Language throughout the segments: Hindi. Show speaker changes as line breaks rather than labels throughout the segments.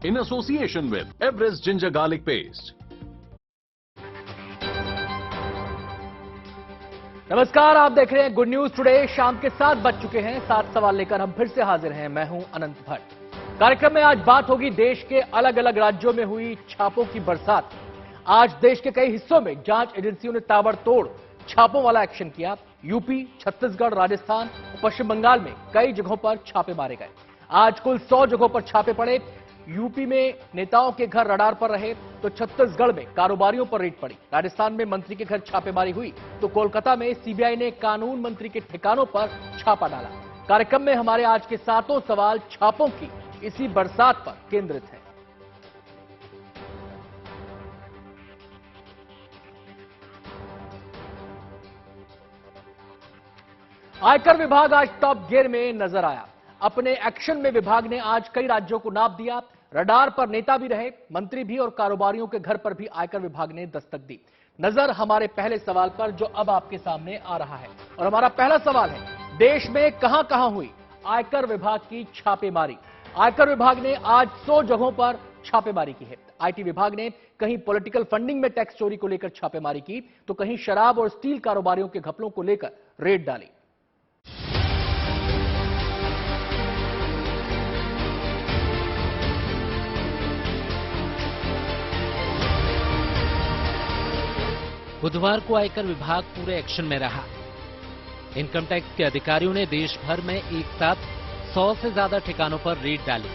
in association with Everest Ginger Garlic Paste.
नमस्कार, आप देख रहे हैं गुड न्यूज टुडे। शाम के 7 बज चुके हैं। 7 सवाल लेकर हम फिर से हाजिर हैं। मैं हूं अनंत भट्ट। कार्यक्रम में आज बात होगी देश के अलग अलग राज्यों में हुई छापों की बरसात। आज देश के कई हिस्सों में जांच एजेंसियों ने ताबड़तोड़ छापों वाला एक्शन किया। यूपी, छत्तीसगढ़, राजस्थान और पश्चिम बंगाल में कई जगहों पर छापे मारे गए। आज कुल 100 जगहों पर छापे पड़े। यूपी में नेताओं के घर रडार पर रहे तो छत्तीसगढ़ में कारोबारियों पर रेड पड़ी। राजस्थान में मंत्री के घर छापेमारी हुई तो कोलकाता में सीबीआई ने कानून मंत्री के ठिकानों पर छापा डाला। कार्यक्रम में हमारे आज के 7 सवाल छापों की इसी बरसात पर केंद्रित है। आयकर विभाग आज टॉप गियर में नजर आया। अपने एक्शन में विभाग ने आज कई राज्यों को नाप दिया। रडार पर नेता भी रहे, मंत्री भी और कारोबारियों के घर पर भी आयकर विभाग ने दस्तक दी। नजर हमारे पहले सवाल पर जो अब आपके सामने आ रहा है। और हमारा पहला सवाल है, देश में कहां कहां हुई आयकर विभाग की छापेमारी। आयकर विभाग ने आज 100 जगहों पर छापेमारी की है। आईटी विभाग ने कहीं पॉलिटिकल फंडिंग में टैक्स चोरी को लेकर छापेमारी की तो कहीं शराब और स्टील कारोबारियों के घपलों को लेकर रेड डाली।
बुधवार को आयकर विभाग पूरे एक्शन में रहा। इनकम टैक्स के अधिकारियों ने देश भर में एक साथ 100 से ज्यादा ठिकानों पर रेड डाली।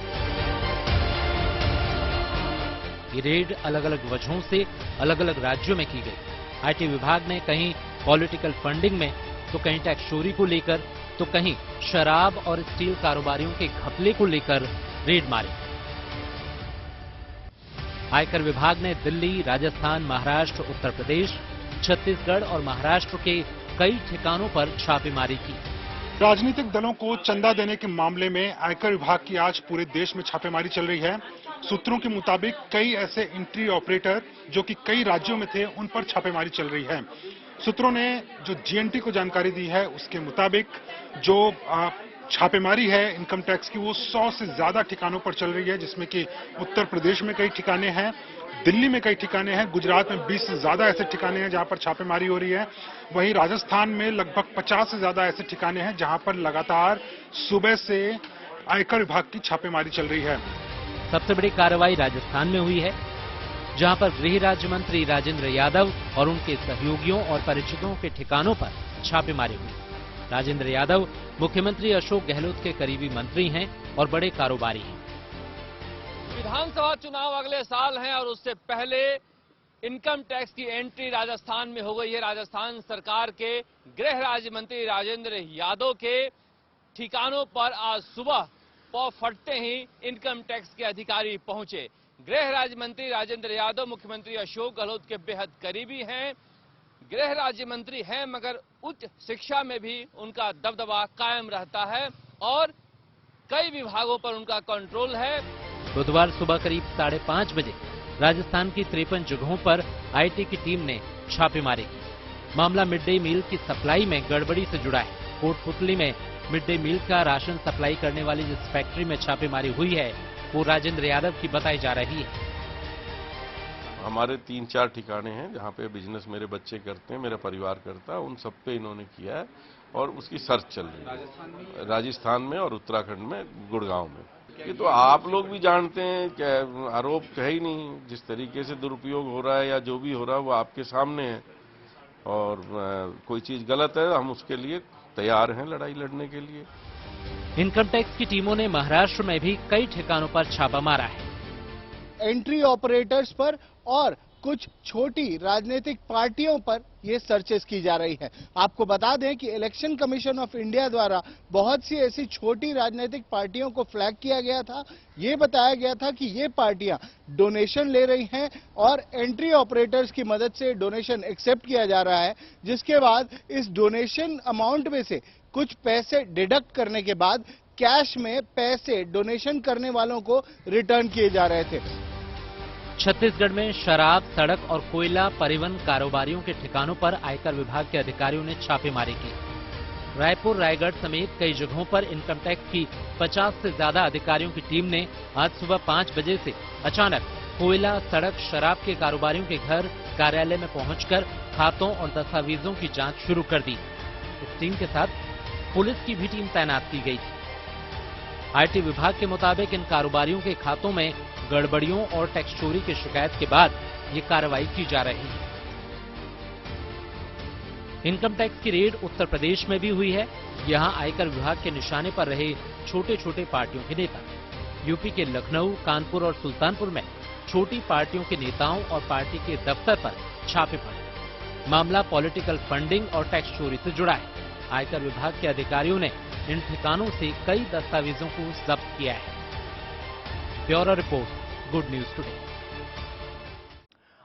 ये रेड अलग अलग वजहों से अलग अलग राज्यों में की गई। आईटी विभाग ने कहीं पॉलिटिकल फंडिंग में तो कहीं टैक्स चोरी को लेकर तो कहीं शराब और स्टील कारोबारियों के घपले को लेकर रेड मारी। आयकर विभाग ने दिल्ली, राजस्थान, महाराष्ट्र, उत्तर प्रदेश, छत्तीसगढ़ और महाराष्ट्र के कई ठिकानों पर छापेमारी की।
राजनीतिक दलों को चंदा देने के मामले में आयकर विभाग की आज पूरे देश में छापेमारी चल रही है। सूत्रों के मुताबिक कई ऐसे एंट्री ऑपरेटर जो कि कई राज्यों में थे, उन पर छापेमारी चल रही है। सूत्रों ने जो जीएनटी को जानकारी दी है उसके मुताबिक जो छापेमारी है इनकम टैक्स की वो 100 से ज्यादा ठिकानों पर चल रही है, जिसमें कि उत्तर प्रदेश में कई ठिकाने हैं, दिल्ली में कई ठिकाने हैं, गुजरात में 20 से ज्यादा ऐसे ठिकाने हैं जहां पर छापेमारी हो रही है। वहीं राजस्थान में लगभग 50 से ज्यादा ऐसे ठिकाने हैं जहां पर लगातार सुबह से आयकर विभाग की छापेमारी चल रही है।
सबसे बड़ी कार्रवाई राजस्थान में हुई है, जहां पर गृह राज्य मंत्री राजेंद्र यादव और उनके सहयोगियों और परिचितों के ठिकानों पर छापेमारी हुई। राजेंद्र यादव मुख्यमंत्री अशोक गहलोत के करीबी मंत्री हैं और बड़े कारोबारी हैं।
विधानसभा चुनाव अगले साल हैं और उससे पहले इनकम टैक्स की एंट्री राजस्थान में हो गई है। राजस्थान सरकार के गृह राज्य मंत्री राजेंद्र यादव के ठिकानों पर आज सुबह पौ फटते ही इनकम टैक्स के अधिकारी पहुंचे। गृह राज्य मंत्री राजेंद्र यादव मुख्यमंत्री अशोक गहलोत के बेहद करीबी हैं। गृह राज्य मंत्री हैं मगर उच्च शिक्षा में भी उनका दबदबा कायम रहता है और कई विभागों पर उनका कंट्रोल है।
बुधवार सुबह करीब 5:30 बजे राजस्थान की 53 जगहों पर आईटी की टीम ने छापेमारी की। मामला मिड डे मील की सप्लाई में गड़बड़ी से जुड़ा है। कोटपुतली में मिड डे मील का राशन सप्लाई करने वाली जिस फैक्ट्री में छापेमारी हुई है वो राजेंद्र यादव की बताई जा रही है।
हमारे 3-4 ठिकाने हैं जहाँ पे बिजनेस मेरे बच्चे करते हैं, मेरा परिवार करता है, उन सब पे इन्होंने किया है और उसकी सर्च चल रही है। राजस्थान में और उत्तराखंड में, गुड़गांव में। ये तो आप लोग भी जानते हैं कि आरोप है ही नहीं। जिस तरीके से दुरुपयोग हो रहा है या जो भी हो रहा है वो आपके सामने है और कोई चीज गलत है हम उसके लिए तैयार हैं लड़ाई लड़ने के लिए।
इनकम टैक्स की टीमों ने महाराष्ट्र में भी कई ठिकानों पर छापा मारा है।
एंट्री ऑपरेटर्स पर और कुछ छोटी राजनीतिक पार्टियों पर ये सर्चेस की जा रही है। आपको बता दें कि इलेक्शन कमीशन ऑफ इंडिया द्वारा बहुत सी ऐसी छोटी राजनीतिक पार्टियों को फ्लैग किया गया था। ये बताया गया था कि ये पार्टियां डोनेशन ले रही हैं और एंट्री ऑपरेटर्स की मदद से डोनेशन एक्सेप्ट किया जा रहा है, जिसके बाद इस डोनेशन अमाउंट में से कुछ पैसे डिडक्ट करने के बाद कैश में पैसे डोनेशन करने वालों को रिटर्न किए जा रहे थे।
छत्तीसगढ़ में शराब, सड़क और कोयला परिवहन कारोबारियों के ठिकानों पर आयकर विभाग के अधिकारियों ने छापेमारी की। रायपुर, रायगढ़ समेत कई जगहों पर इनकम टैक्स की 50 से ज्यादा अधिकारियों की टीम ने आज सुबह 5 बजे से अचानक कोयला, सड़क, शराब के कारोबारियों के घर, कार्यालय में पहुंचकर खातों और दस्तावेजों की जांच शुरू कर दी। इस टीम के साथ पुलिस की भी टीम तैनात की गई थी। आईटी विभाग के मुताबिक इन कारोबारियों के खातों में गड़बड़ियों और टैक्स चोरी की शिकायत के बाद ये कार्रवाई की जा रही है। इनकम टैक्स की रेड उत्तर प्रदेश में भी हुई है। यहां आयकर विभाग के निशाने पर रहे छोटे छोटे पार्टियों के नेता। यूपी के लखनऊ, कानपुर और सुल्तानपुर में छोटी पार्टियों के नेताओं और पार्टी के दफ्तर पर छापे पड़े। मामला पॉलिटिकल फंडिंग और टैक्स चोरी से जुड़ा है। आयकर विभाग के अधिकारियों ने इन ठिकानों से कई दस्तावेजों को जब्त किया है। Bureau report, good news today.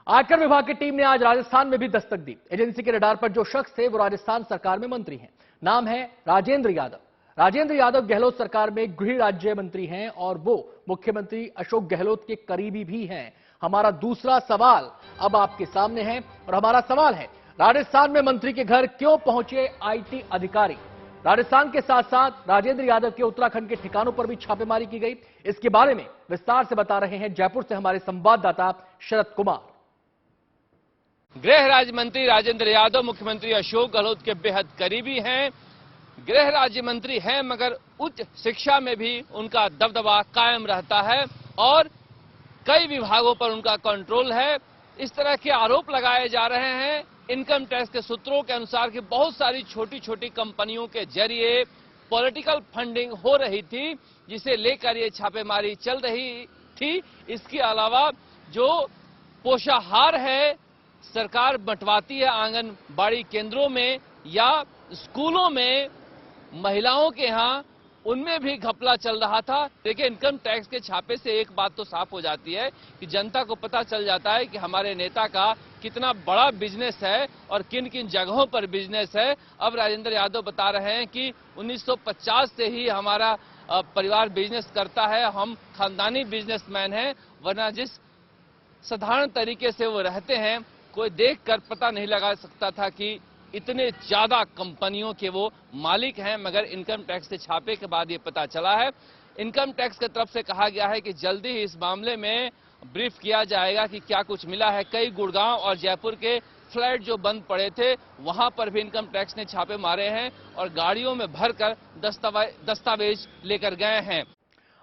आयकर विभाग की टीम ने आज राजस्थान में भी दस्तक दी। एजेंसी के रडार पर जो शख्स थे वो राजस्थान सरकार में मंत्री हैं। नाम है राजेंद्र यादव। राजेंद्र यादव गहलोत सरकार में गृह राज्य मंत्री हैं और वो मुख्यमंत्री अशोक गहलोत के करीबी भी हैं। हमारा दूसरा सवाल अब आपके सामने है और हमारा सवाल है, राजस्थान में मंत्री के घर क्यों पहुंचे आईटी अधिकारी? राजस्थान के साथ साथ राजेंद्र यादव के उत्तराखंड के ठिकानों पर भी छापेमारी की गई। इसके बारे में विस्तार से बता रहे हैं जयपुर से हमारे संवाददाता शरद कुमार।
गृह राज्य मंत्री राजेंद्र यादव मुख्यमंत्री अशोक गहलोत के बेहद करीबी हैं। गृह राज्य मंत्री हैं मगर उच्च शिक्षा में भी उनका दबदबा कायम रहता है और कई विभागों पर उनका कंट्रोल है। इस तरह के आरोप लगाए जा रहे हैं इनकम टैक्स के सूत्रों के अनुसार कि बहुत सारी छोटी छोटी कंपनियों के जरिए पॉलिटिकल फंडिंग हो रही थी, जिसे लेकर ये छापेमारी चल रही थी। इसके अलावा जो पोषाहार है सरकार बंटवाती है आंगनबाड़ी केंद्रों में या स्कूलों में महिलाओं के यहाँ, उनमें भी घपला चल रहा था। देखिए, इनकम टैक्स के छापे से एक बात तो साफ हो जाती है कि जनता को पता चल जाता है कि हमारे नेता का कितना बड़ा बिजनेस है और किन किन जगहों पर बिजनेस है। अब राजेंद्र यादव बता रहे हैं कि 1950 से ही हमारा परिवार बिजनेस करता है, हम खानदानी बिजनेसमैन हैं, वरना जिस साधारण तरीके से वो रहते हैं कोई देखकर पता नहीं लगा सकता था कि इतने ज्यादा कंपनियों के वो मालिक हैं। मगर इनकम टैक्स के छापे के बाद ये पता चला है। इनकम टैक्स की तरफ से कहा गया है कि जल्दी ही इस मामले में ब्रीफ किया जाएगा कि क्या कुछ मिला है। कई गुड़गांव और जयपुर के फ्लैट जो बंद पड़े थे वहां पर भी इनकम टैक्स ने छापे मारे हैं और गाड़ियों में भरकर दस्तावेज लेकर गए हैं।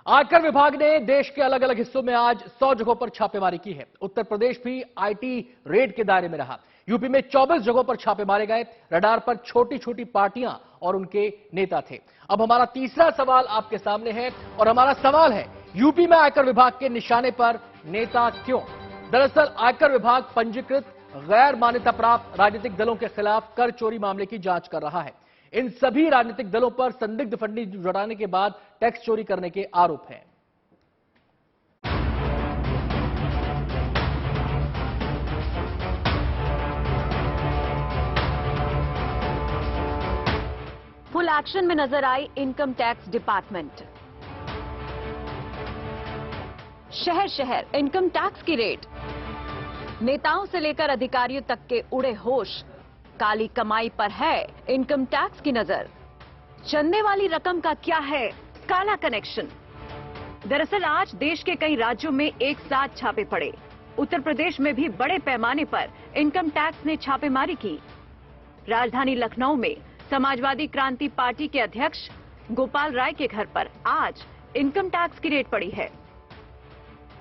आयकर विभाग ने देश के अलग अलग हिस्सों में आज 100 जगहों पर छापेमारी की है। उत्तर प्रदेश भी आईटी रेड के दायरे में रहा। यूपी में 24 जगहों पर छापे मारे गए। रडार पर छोटी छोटी पार्टियां और उनके नेता थे। अब हमारा तीसरा सवाल आपके सामने है और हमारा सवाल है, यूपी में आयकर विभाग के निशाने पर नेता क्यों? दरअसल आयकर विभाग पंजीकृत गैर मान्यता प्राप्त राजनीतिक दलों के खिलाफ कर चोरी मामले की जांच कर रहा है। इन सभी राजनीतिक दलों पर संदिग्ध फंडिंग जुटाने के बाद टैक्स चोरी करने के आरोप हैं।
फुल एक्शन में नजर आई इनकम टैक्स डिपार्टमेंट। शहर शहर इनकम टैक्स की रेड, नेताओं से लेकर अधिकारियों तक के उड़े होश। काली कमाई पर है इनकम टैक्स की नजर। चंदे वाली रकम का क्या है काला कनेक्शन? दरअसल आज देश के कई राज्यों में एक साथ छापे पड़े। उत्तर प्रदेश में भी बड़े पैमाने पर इनकम टैक्स ने छापेमारी की। राजधानी लखनऊ में समाजवादी क्रांति पार्टी के अध्यक्ष गोपाल राय के घर पर आज इनकम टैक्स की रेड पड़ी है।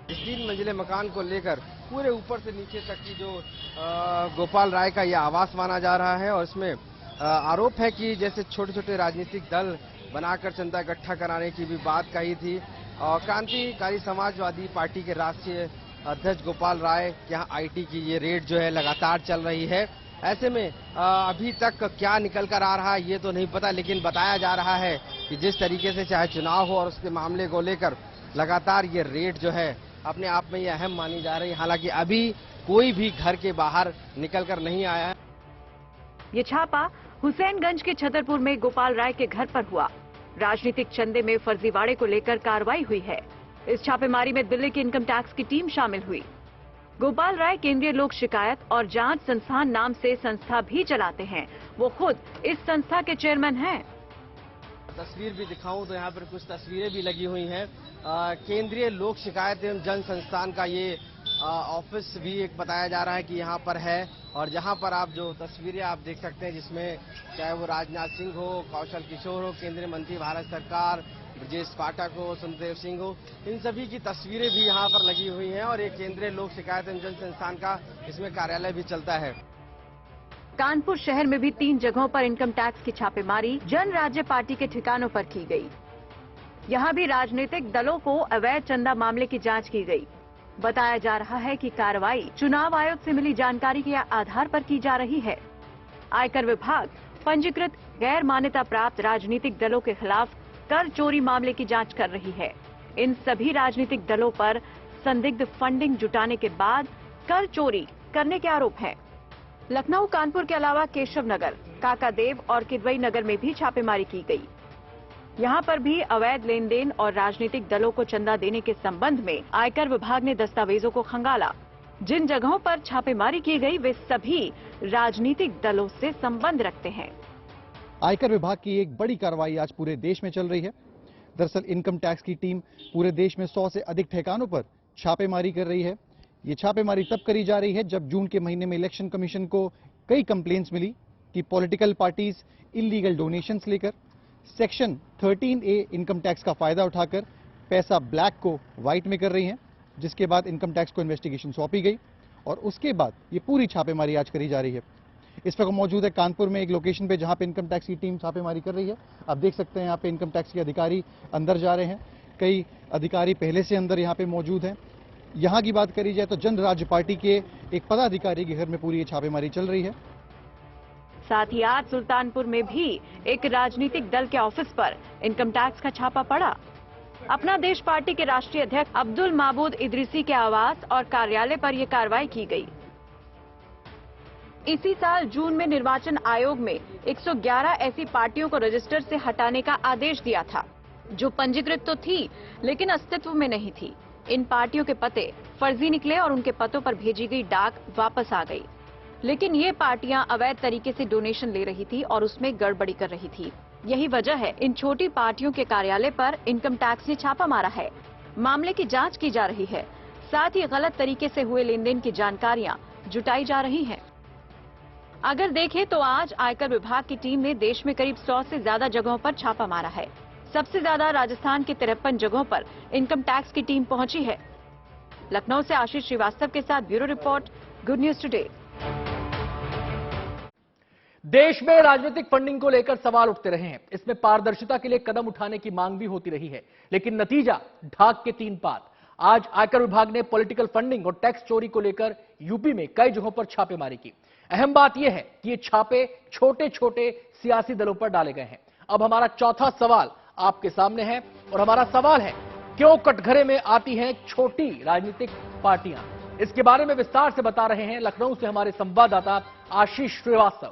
3 मंजिले मकान को लेकर पूरे ऊपर से नीचे तक की जो गोपाल राय का यह आवास माना जा रहा है और इसमें आरोप है कि जैसे छोटे छोटे राजनीतिक दल बनाकर चंदा इकट्ठा कराने की भी बात कही थी। और क्रांतिकारी समाजवादी पार्टी के राष्ट्रीय अध्यक्ष गोपाल राय के यहाँ आईटी की ये रेड जो है लगातार चल रही है। ऐसे में अभी तक क्या निकल कर आ रहा है ये तो नहीं पता, लेकिन बताया जा रहा है कि जिस तरीके से चाहे चुनाव हो और उसके मामले को लेकर लगातार ये रेड जो है अपने आप में ये अहम मानी जा रही है। हालांकि अभी कोई भी घर के बाहर निकलकर नहीं आया है।
ये छापा हुसैनगंज के छतरपुर में गोपाल राय के घर पर हुआ। राजनीतिक चंदे में फर्जीवाड़े को लेकर कार्रवाई हुई है। इस छापेमारी में दिल्ली की इनकम टैक्स की टीम शामिल हुई। गोपाल राय केंद्रीय लोक शिकायत और जांच संस्थान नाम से संस्था भी चलाते हैं। वो खुद इस संस्था के चेयरमैन हैं।
तस्वीर भी दिखाऊं तो यहाँ पर कुछ तस्वीरें भी लगी हुई हैं। केंद्रीय लोक शिकायत एवं जन संस्थान का ये ऑफिस भी एक बताया जा रहा है कि यहाँ पर है, और जहाँ पर आप जो तस्वीरें आप देख सकते हैं, जिसमें चाहे वो राजनाथ सिंह हो, कौशल किशोर हो, केंद्रीय मंत्री भारत सरकार, ब्रजेश पाठक हो, सुखदेव सिंह हो, इन सभी की तस्वीरें भी यहाँ पर लगी हुई हैं। और एक केंद्रीय लोक शिकायत एवं जन संस्थान का इसमें कार्यालय भी चलता है।
कानपुर शहर में भी 3 जगहों पर इनकम टैक्स की छापेमारी जन राज्य पार्टी के ठिकानों पर की गई। यहाँ भी राजनीतिक दलों को अवैध चंदा मामले की जांच की गई। बताया जा रहा है कि कार्रवाई चुनाव आयोग से मिली जानकारी के आधार पर की जा रही है। आयकर विभाग पंजीकृत गैर मान्यता प्राप्त राजनीतिक दलों के खिलाफ कर चोरी मामले की जांच कर रही है। इन सभी राजनीतिक दलों पर संदिग्ध फंडिंग जुटाने के बाद कर चोरी करने के आरोप हैं। लखनऊ, कानपुर के अलावा केशव नगर, काकादेव और किदवई नगर में भी छापेमारी की गई। यहां पर भी अवैध लेन देन और राजनीतिक दलों को चंदा देने के संबंध में आयकर विभाग ने दस्तावेजों को खंगाला। जिन जगहों पर छापेमारी की गई वे सभी राजनीतिक दलों से संबंध रखते हैं।
आयकर विभाग की एक बड़ी कार्रवाई आज पूरे देश में चल रही है। दरअसल इनकम टैक्स की टीम पूरे देश में 100 से अधिक ठिकानों पर छापेमारी कर रही है। ये छापेमारी तब करी जा रही है जब जून के महीने में इलेक्शन कमीशन को कई कंप्लेंट्स मिली कि पॉलिटिकल पार्टीज इलीगल डोनेशंस लेकर सेक्शन 13A इनकम टैक्स का फायदा उठाकर पैसा ब्लैक को व्हाइट में कर रही हैं, जिसके बाद इनकम टैक्स को इन्वेस्टिगेशन सौंपी गई और उसके बाद ये पूरी छापेमारी आज करी जा रही है। इस वक्त मौजूद है कानपुर में एक लोकेशन पे जहां पे इनकम टैक्स की टीम छापेमारी कर रही है। आप देख सकते हैं यहाँ पे इनकम टैक्स के अधिकारी अंदर जा रहे हैं। कई अधिकारी पहले से अंदर यहाँ पे मौजूद हैं। यहाँ की बात करी जाए तो जन राज्य पार्टी के एक पदाधिकारी के घर में पूरी ये छापेमारी चल रही है।
साथ ही आज सुल्तानपुर में भी एक राजनीतिक दल के ऑफिस पर इनकम टैक्स का छापा पड़ा। अपना देश पार्टी के राष्ट्रीय अध्यक्ष अब्दुल माबूद इदरीसी के आवास और कार्यालय पर यह कार्रवाई की गई। इसी साल जून में निर्वाचन आयोग में 111 ऐसी पार्टियों को रजिस्टर से हटाने का आदेश दिया था, जो पंजीकृत तो थी लेकिन अस्तित्व में नहीं थी। इन पार्टियों के पते फर्जी निकले और उनके पतों पर भेजी गई डाक वापस आ गई। लेकिन ये पार्टियां अवैध तरीके से डोनेशन ले रही थी और उसमें गड़बड़ी कर रही थी। यही वजह है इन छोटी पार्टियों के कार्यालय पर इनकम टैक्स ने छापा मारा है। मामले की जांच की जा रही है। साथ ही गलत तरीके से हुए लेन देन की जानकारियां जुटाई जा रही हैं। अगर देखें तो आज आयकर विभाग की टीम ने देश में करीब 100 से ज्यादा जगहों पर छापा मारा है। सबसे ज्यादा राजस्थान के 53 जगहों पर इनकम टैक्स की टीम पहुंची है। लखनऊ से आशीष श्रीवास्तव के साथ bureau report, good news today.
देश में राजनीतिक फंडिंग को लेकर सवाल उठते रहे हैं। इसमें पारदर्शिता के लिए कदम उठाने की मांग भी होती रही है, लेकिन नतीजा ढाक के 3 पात। आज आयकर विभाग ने पॉलिटिकल फंडिंग और टैक्स चोरी को लेकर यूपी में कई जगहों पर छापेमारी की। अहम बात यह है कि ये छापे छोटे छोटे सियासी दलों पर डाले गए हैं। अब हमारा चौथा सवाल आपके सामने है और हमारा सवाल है, क्यों कटघरे में आती हैं छोटी राजनीतिक पार्टियां? इसके बारे में विस्तार से बता रहे हैं लखनऊ से हमारे संवाददाता आशीष श्रीवास्तव।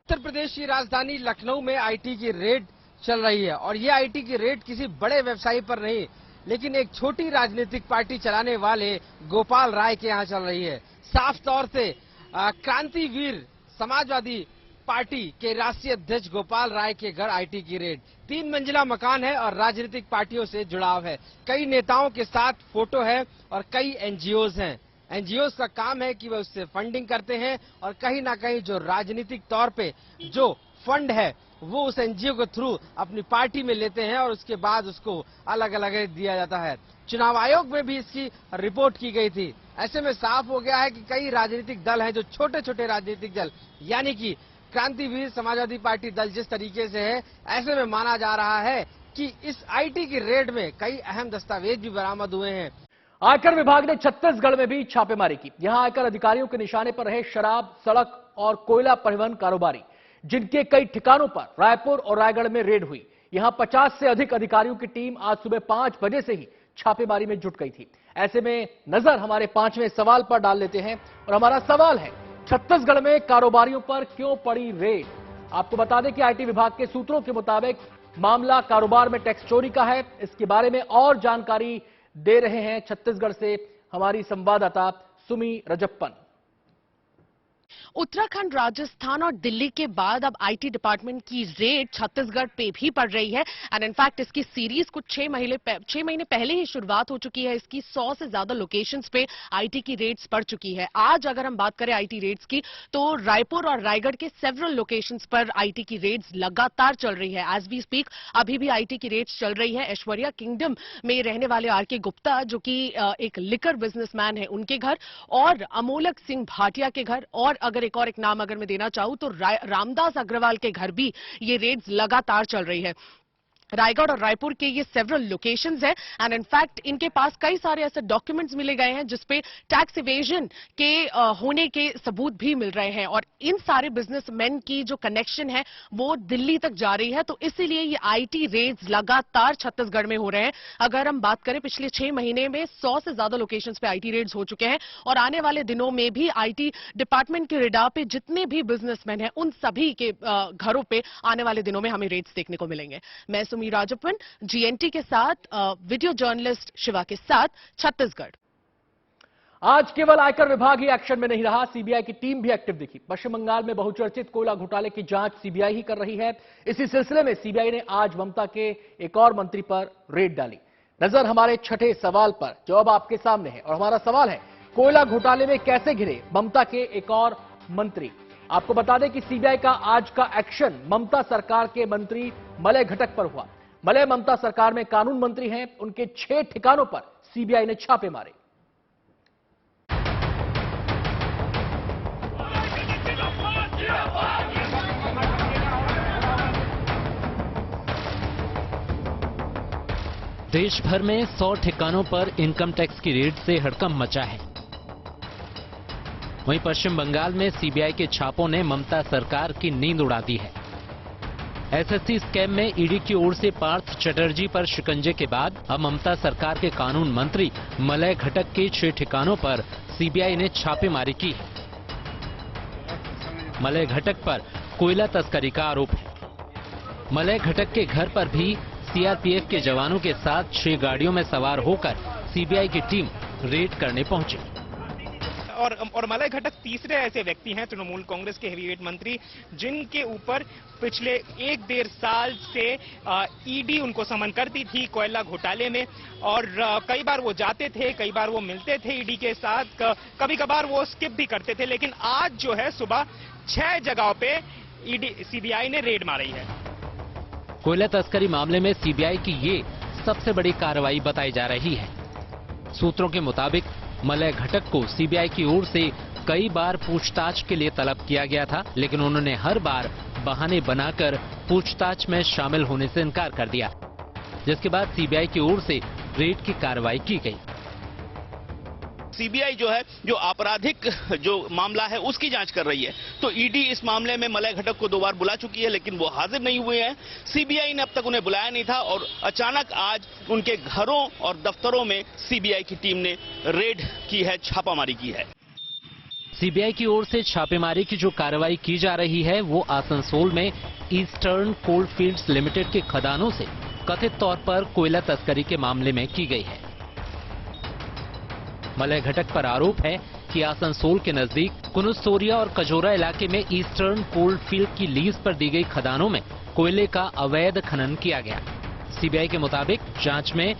उत्तर प्रदेश की राजधानी लखनऊ में आईटी की रेड चल रही है और ये आईटी की रेड किसी बड़े व्यवसायी पर नहीं, लेकिन एक छोटी राजनीतिक पार्टी चलाने वाले गोपाल राय के यहाँ चल रही है। साफ तौर से क्रांतिवीर समाजवादी पार्टी के राष्ट्रीय अध्यक्ष गोपाल राय के घर आईटी की रेड। 3 मंजिला मकान है और राजनीतिक पार्टियों से जुड़ाव है। कई नेताओं के साथ फोटो है और कई एनजीओज हैं। एनजीओज का काम है कि वे उससे फंडिंग करते हैं और कहीं ना कहीं जो राजनीतिक तौर पे जो फंड है वो उस एनजीओ के थ्रू अपनी पार्टी में लेते हैं और उसके बाद उसको अलग अलग दिया जाता है। चुनाव आयोग में भी इसकी रिपोर्ट की गई थी। ऐसे में साफ हो गया है कि कई राजनीतिक दल हैं जो छोटे छोटे राजनीतिक दल, यानी कि क्रांतिवीर समाजवादी पार्टी दल जिस तरीके से है, ऐसे में माना जा रहा है कि इस आईटी की रेड में कई अहम दस्तावेज भी बरामद हुए हैं।
आयकर विभाग ने छत्तीसगढ़ में भी छापेमारी की। यहां आयकर अधिकारियों के निशाने पर रहे शराब, सड़क और कोयला परिवहन कारोबारी, जिनके कई ठिकानों पर रायपुर और रायगढ़ में रेड हुई। यहां 50 से अधिक अधिकारियों की टीम आज सुबह 5 बजे से ही छापेमारी में जुट गई थी। ऐसे में नजर हमारे 5वें सवाल पर डाल लेते हैं और हमारा सवाल है, छत्तीसगढ़ में कारोबारियों पर क्यों पड़ी रेड? आपको बता दें कि आईटी विभाग के सूत्रों के मुताबिक मामला कारोबार में टैक्स चोरी का है। इसके बारे में और जानकारी दे रहे हैं छत्तीसगढ़ से हमारी संवाददाता सुमी रजप्पन।
उत्तराखंड, राजस्थान और दिल्ली के बाद अब आईटी डिपार्टमेंट की रेड छत्तीसगढ़ पे भी पड़ रही है। एंड इनफैक्ट इसकी सीरीज कुछ 6 महीने पहले ही शुरुआत हो चुकी है। इसकी 100 से ज्यादा लोकेशंस पे आईटी की रेड्स पड़ चुकी है। आज अगर हम बात करें आईटी रेड्स की, तो रायपुर और रायगढ़ के सेवरल लोकेशंस पर आईटी की रेड्स लगातार चल रही है। एज वी स्पीक अभी भी आईटी की रेड्स चल रही है। ऐश्वर्या किंगडम में रहने वाले आरके गुप्ता, जो कि एक लिकर बिजनेसमैन है, उनके घर, और अमोलक सिंह भाटिया के घर, और अगर एक नाम अगर मैं देना चाहूं तो रामदास अग्रवाल के घर भी ये रेड्स लगातार चल रही है। रायगढ़ और रायपुर के ये सेवरल लोकेशंस है एंड इनफैक्ट इनके पास कई सारे ऐसे डॉक्यूमेंट्स मिले गए हैं जिसपे टैक्स इवेजन के होने के सबूत भी मिल रहे हैं, और इन सारे बिजनेसमैन की जो कनेक्शन है वो दिल्ली तक जा रही है। तो इसीलिए ये आईटी रेड्स लगातार छत्तीसगढ़ में हो रहे हैं। अगर हम बात करें पिछले 6 महीने में 100 से ज्यादा लोकेशंस पे आईटी रेड्स हो चुके हैं, और आने वाले दिनों में भी आईटी डिपार्टमेंट के रेडार पे जितने भी बिजनेसमैन हैं उन सभी के घरों पे आने वाले दिनों में हमें रेड्स देखने को मिलेंगे। मैं सुमी राजप्पन, जीएनटी के साथ, वीडियो जर्नलिस्ट शिवा के साथ, छत्तीसगढ़।
आज केवल आयकर विभाग ही एक्शन में नहीं रहा, सीबीआई की टीम भी एक्टिव दिखी। पश्चिम बंगाल में बहुचर्चित कोयला घोटाले की जांच सीबीआई ही कर रही है। इसी सिलसिले में सीबीआई ने आज ममता के एक और मंत्री पर रेड डाली। नजर हमारे छठे सवाल पर, जवाब आपके सामने है, और हमारा सवाल है, कोयला घोटाले में कैसे घिरे ममता के एक और मंत्री। आपको बता दें कि सीबीआई का आज का एक्शन ममता सरकार के मंत्री मलय घटक पर हुआ। मलय ममता सरकार में कानून मंत्री हैं, उनके 6 ठिकानों पर सीबीआई ने छापे मारे।
देश भर में 100 ठिकानों पर इनकम टैक्स की रेड से हड़कंप मचा है। वहीं पश्चिम बंगाल में सीबीआई के छापों ने ममता सरकार की नींद उड़ा दी है। एसएससी स्कैम में ईडी की ओर से पार्थ चटर्जी पर शिकंजे के बाद अब ममता सरकार के कानून मंत्री मलय घटक के 6 ठिकानों पर सीबीआई ने छापेमारी की है। मलय घटक पर कोयला तस्करी का आरोप है। मलय घटक के घर पर भी सीआरपीएफ के जवानों के साथ 6 गाड़ियों में सवार होकर सीबीआई की टीम रेड करने पहुंची।
और मलय घटक तीसरे ऐसे व्यक्ति हैं, तृणमूल कांग्रेस के हेवीवेट मंत्री, जिनके ऊपर पिछले 1-1.5 साल से ईडी उनको समन करती थी कोयला घोटाले में, और कई बार वो जाते थे, कई बार वो मिलते थे ईडी के साथ, कभी कभार वो स्किप भी करते थे। लेकिन आज जो है सुबह 6 जगहों पे सीबीआई ने रेड मारी है।
कोयला तस्करी मामले में सीबीआई की ये सबसे बड़ी कार्रवाई बताई जा रही है। सूत्रों के मुताबिक मलय घटक को सीबीआई की ओर से कई बार पूछताछ के लिए तलब किया गया था, लेकिन उन्होंने हर बार बहाने बनाकर पूछताछ में शामिल होने से इनकार कर दिया, जिसके बाद सीबीआई की ओर से रेड की कार्रवाई की गई।
सीबीआई जो है, जो आपराधिक जो मामला है उसकी जांच कर रही है, तो ईडी इस मामले में मलय घटक को 2 बार बुला चुकी है, लेकिन वो हाजिर नहीं हुए हैं। सीबीआई ने अब तक उन्हें बुलाया नहीं था, और अचानक आज उनके घरों और दफ्तरों में सीबीआई की टीम ने रेड की है, छापामारी की है।
सीबीआई की ओर से छापेमारी की जो कार्रवाई की जा रही है वो आसनसोल में ईस्टर्न कोलफील्ड्स लिमिटेड के खदानों से कथित तौर पर कोयला तस्करी के मामले में की गई है। मलय घटक पर आरोप है कि आसनसोल के नजदीक कुनुस्तोरिया और कजोरा इलाके में ईस्टर्न कोलफील्ड की लीज पर दी गई खदानों में कोयले का अवैध खनन किया गया। सीबीआई के मुताबिक जांच में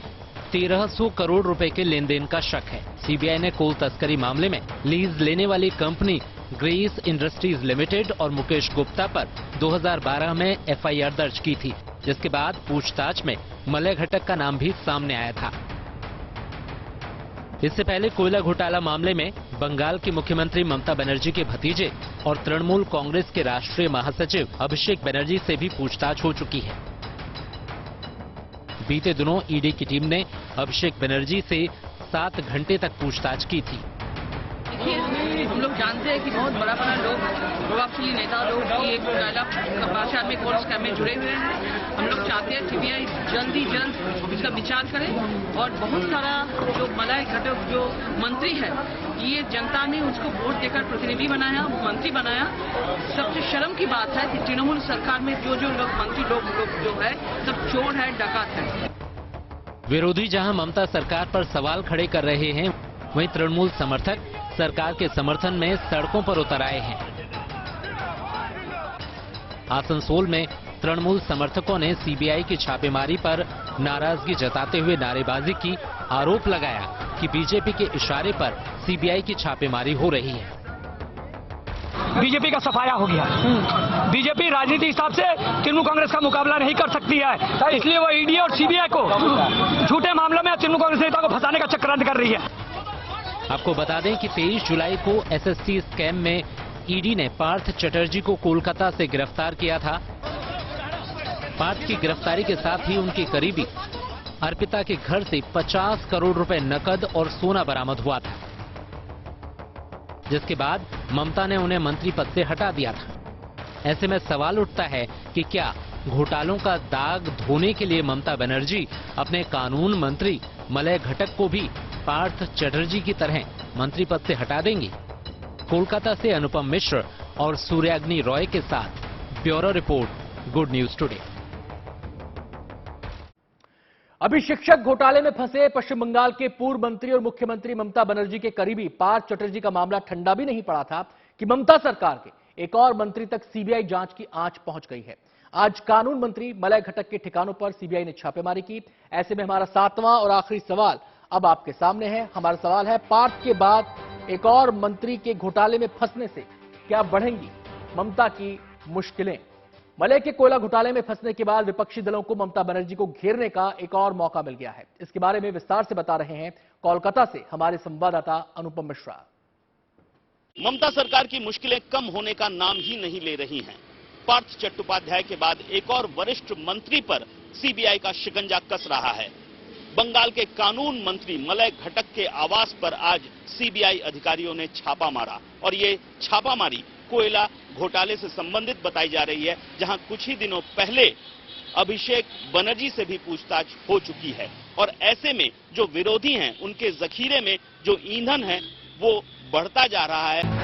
1300 करोड़ रुपए के लेन देन का शक है। सीबीआई ने कोल तस्करी मामले में लीज लेने वाली कंपनी ग्रेस इंडस्ट्रीज लिमिटेड और मुकेश गुप्ता पर 2012 में एफआईआर दर्ज की थी, जिसके बाद पूछताछ में मलय घटक का नाम भी सामने आया था। इससे पहले कोयला घोटाला मामले में बंगाल की मुख्यमंत्री ममता बनर्जी के भतीजे और तृणमूल कांग्रेस के राष्ट्रीय महासचिव अभिषेक बनर्जी से भी पूछताछ हो चुकी है। बीते दिनों ईडी की टीम ने अभिषेक बनर्जी से 7 घंटे तक पूछताछ की थी।
हम लोग जानते हैं कि बहुत बड़ा लोग, प्रभावशाली नेता लोग ये कोयला कपासियात में कोल स्कैम में जुड़े हुए हैं। हम लोग चाहते हैं सीबीआई जल्द ही जल्द इसका विचार करे, और बहुत सारा जो मलय घटक जो मंत्री है, ये जनता ने उसको वोट देकर प्रतिनिधि बनाया, मंत्री बनाया। सबसे शर्म की बात है कि तृणमूल सरकार में जो लोग मंत्री लोग जो है सब चोर है, डाकत है।
विरोधी जहां ममता सरकार पर सवाल खड़े कर रहे हैं, वहीं तृणमूल समर्थक सरकार के समर्थन में सड़कों पर उतर आए हैं। आसनसोल में तृणमूल समर्थकों ने सीबीआई की छापेमारी पर नाराजगी जताते हुए नारेबाजी की, आरोप लगाया कि बीजेपी के इशारे पर सीबीआई की छापेमारी हो रही है।
बीजेपी का सफाया हो गया। बीजेपी राजनीति हिसाब से तृणमूल कांग्रेस का मुकाबला नहीं कर सकती है, इसलिए वो ईडी और सीबीआई को झूठे मामलों में तृणमूल कांग्रेस नेता को फंसाने का चक्रांत कर रही है।
आपको बता दें कि 23 जुलाई को एसएसटी स्कैम में ईडी ने पार्थ चटर्जी को कोलकाता से गिरफ्तार किया था। पार्थ की गिरफ्तारी के साथ ही उनके करीबी अर्पिता के घर से 50 करोड़ रुपए नकद और सोना बरामद हुआ था, जिसके बाद ममता ने उन्हें मंत्री पद से हटा दिया था। ऐसे में सवाल उठता है कि क्या घोटालों का दाग धोने के लिए ममता बनर्जी अपने कानून मंत्री मलय घटक को भी पार्थ चटर्जी की तरह मंत्री पद से हटा देंगी? कोलकाता से अनुपम मिश्र और सूर्याग्नि रॉय के साथ bureau report, good news today.
अभी शिक्षक घोटाले में फंसे पश्चिम बंगाल के पूर्व मंत्री और मुख्यमंत्री ममता बनर्जी के करीबी पार्थ चटर्जी का मामला ठंडा भी नहीं पड़ा था कि ममता सरकार के एक और मंत्री तक सीबीआई जांच की आंच पहुंच गई है। आज कानून मंत्री मलय घटक के ठिकानों पर सीबीआई ने छापेमारी की। ऐसे में हमारा 7वां और आखिरी सवाल अब आपके सामने है। हमारा सवाल है, पार्थ के बाद एक और मंत्री के घोटाले में फंसने से क्या बढ़ेंगी ममता की मुश्किलें? मलय के कोयला घोटाले में फंसने के बाद विपक्षी दलों को ममता बनर्जी को घेरने का एक और मौका मिल गया है। इसके बारे में विस्तार से बता रहे हैं कोलकाता से हमारे संवाददाता अनुपम मिश्रा।
ममता सरकार की मुश्किलें कम होने का नाम ही नहीं ले रही हैं। पार्थ चट्टोपाध्याय के बाद एक और वरिष्ठ मंत्री पर सीबीआई का शिकंजा कस रहा है। बंगाल के कानून मंत्री मलय घटक के आवास पर आज सीबीआई अधिकारियों ने छापा मारा और ये छापामारी कोयला घोटाले से संबंधित बताई जा रही है, जहां कुछ ही दिनों पहले अभिषेक बनर्जी से भी पूछताछ हो चुकी है। और ऐसे में जो विरोधी हैं, उनके जखीरे में जो ईंधन है वो बढ़ता जा रहा है।